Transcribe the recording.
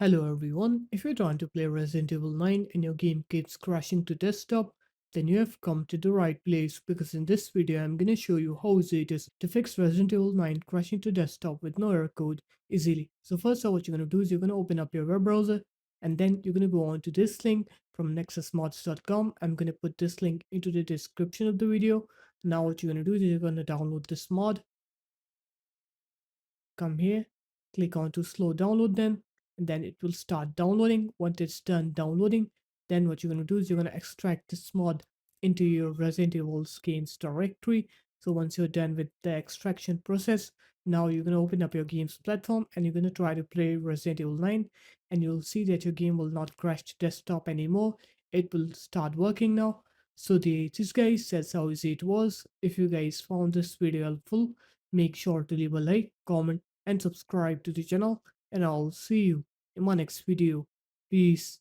Hello everyone, if you're trying to play Resident Evil 9 and your game keeps crashing to desktop, then you have come to the right place because in this video I'm gonna show you how easy it is to fix Resident Evil 9 crashing to desktop with no error code easily. So first of what you're gonna do is you're gonna open up your web browser and then you're gonna go on to this link from nexusmods.com. I'm gonna put this link into the description of the video. Now what you're gonna do is you're gonna download this mod. Come here, click on to slow download then, and then it will start downloading. Once it's done downloading, then what you're going to do is you're going to extract this mod into your Resident Evil games directory. So once you're done with the extraction process, now you're going to open up your games platform and you're going to try to play Resident Evil 9, and you'll see that your game will not crash to desktop anymore. It will start working now. So this guys, that's how easy it was. If you guys found this video helpful, make sure to leave a like, comment, and subscribe to the channel, and I'll see you in my next video. Peace.